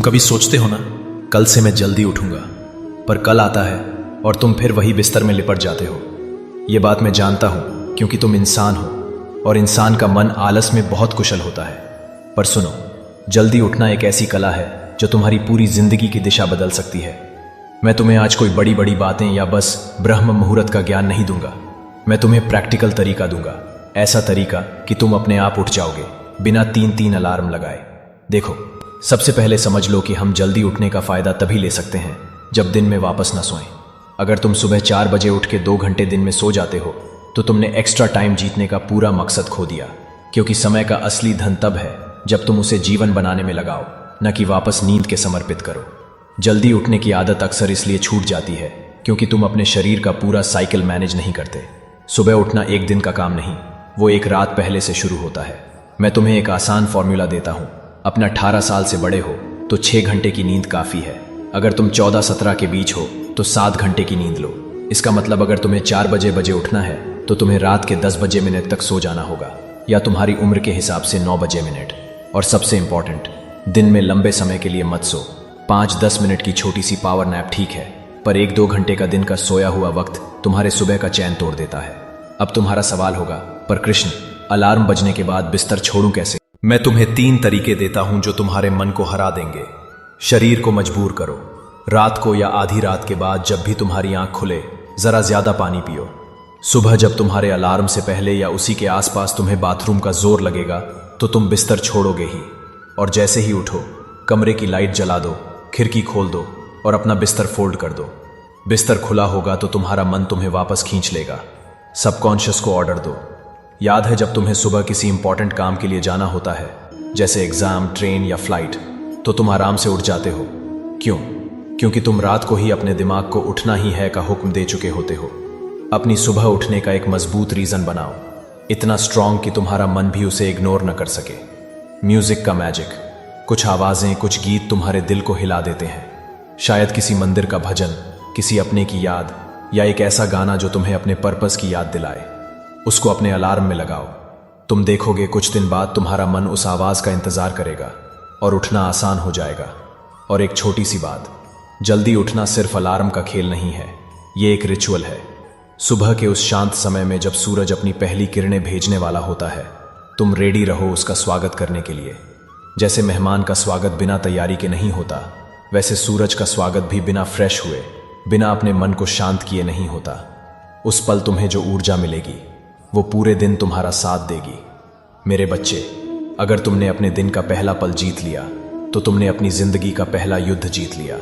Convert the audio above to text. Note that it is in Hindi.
कभी सोचते हो ना, कल से मैं जल्दी उठूंगा, पर कल आता है और तुम फिर वही बिस्तर में लिपट जाते हो। ये बात मैं जानता हूं क्योंकि तुम इंसान हो और इंसान का मन आलस में बहुत कुशल होता है। पर सुनो, जल्दी उठना एक ऐसी कला है जो तुम्हारी पूरी जिंदगी की दिशा बदल सकती है। मैं तुम्हें आज कोई बड़ी बड़ी बातें या बस ब्रह्म मुहूर्त का ज्ञान नहीं दूंगा। मैं तुम्हें प्रैक्टिकल तरीका दूंगा, ऐसा तरीका कि तुम अपने आप उठ जाओगे बिना 3-3 अलार्म लगाए। देखो, सबसे पहले समझ लो कि हम जल्दी उठने का फायदा तभी ले सकते हैं जब दिन में वापस न सोएं। अगर तुम सुबह 4 बजे उठ के 2 घंटे दिन में सो जाते हो तो तुमने एक्स्ट्रा टाइम जीतने का पूरा मकसद खो दिया, क्योंकि समय का असली धन तब है जब तुम उसे जीवन बनाने में लगाओ, न कि वापस नींद के समर्पित करो। जल्दी उठने की आदत अक्सर इसलिए छूट जाती है क्योंकि तुम अपने शरीर का पूरा साइकिल मैनेज नहीं करते। सुबह उठना एक दिन का काम नहीं, वो एक रात पहले से शुरू होता है। मैं तुम्हें एक आसान फॉर्मूला देता हूं। अपना 18 साल से बड़े हो तो 6 घंटे की नींद काफी है। अगर तुम 14-17 के बीच हो तो 7 घंटे की नींद लो। इसका मतलब अगर तुम्हें 4 बजे उठना है तो तुम्हें रात के 10 बजे मिनट तक सो जाना होगा, या तुम्हारी उम्र के हिसाब से 9 बजे मिनट। और सबसे इंपॉर्टेंट, दिन में लंबे समय के लिए मत सो। 5-10 मिनट की छोटी सी पावर नैप ठीक है, पर 1-2 घंटे का दिन का सोया हुआ वक्त तुम्हारे सुबह का चैन तोड़ देता है। अब तुम्हारा सवाल होगा, पर कृष्ण, अलार्म बजने के बाद बिस्तर छोड़ूं कैसे? मैं तुम्हें 3 तरीके देता हूं जो तुम्हारे मन को हरा देंगे। शरीर को मजबूर करो। रात को या आधी रात के बाद जब भी तुम्हारी आंख खुले, जरा ज्यादा पानी पियो। सुबह जब तुम्हारे अलार्म से पहले या उसी के आसपास तुम्हें बाथरूम का जोर लगेगा तो तुम बिस्तर छोड़ोगे ही। और जैसे ही उठो, कमरे की लाइट जला दो, खिड़की खोल दो और अपना बिस्तर फोल्ड कर दो। बिस्तर खुला होगा तो तुम्हारा मन तुम्हें वापस खींच लेगा। सबकॉन्शियस को ऑर्डर दो। याद है जब तुम्हें सुबह किसी इंपॉर्टेंट काम के लिए जाना होता है, जैसे एग्जाम, ट्रेन या फ्लाइट, तो तुम आराम से उठ जाते हो। क्यों? क्योंकि तुम रात को ही अपने दिमाग को उठना ही है का हुक्म दे चुके होते हो। अपनी सुबह उठने का एक मजबूत रीजन बनाओ, इतना स्ट्रांग कि तुम्हारा मन भी उसे इग्नोर न कर सके। म्यूजिक का मैजिक। कुछ आवाजें, कुछ गीत तुम्हारे दिल को हिला देते हैं। शायद किसी मंदिर का भजन, किसी अपने की याद, या एक ऐसा गाना जो तुम्हें अपने पर्पस की याद दिलाए। उसको अपने अलार्म में लगाओ। तुम देखोगे कुछ दिन बाद तुम्हारा मन उस आवाज का इंतजार करेगा और उठना आसान हो जाएगा। और एक छोटी सी बात, जल्दी उठना सिर्फ अलार्म का खेल नहीं है, ये एक रिचुअल है। सुबह के उस शांत समय में जब सूरज अपनी पहली किरणें भेजने वाला होता है, तुम रेडी रहो उसका स्वागत करने के लिए। जैसे मेहमान का स्वागत बिना तैयारी के नहीं होता, वैसे सूरज का स्वागत भी बिना फ्रेश हुए, बिना अपने मन को शांत किए नहीं होता। उस पल तुम्हें जो ऊर्जा मिलेगी वो पूरे दिन तुम्हारा साथ देगी। मेरे बच्चे, अगर तुमने अपने दिन का पहला पल जीत लिया तो तुमने अपनी जिंदगी का पहला युद्ध जीत लिया।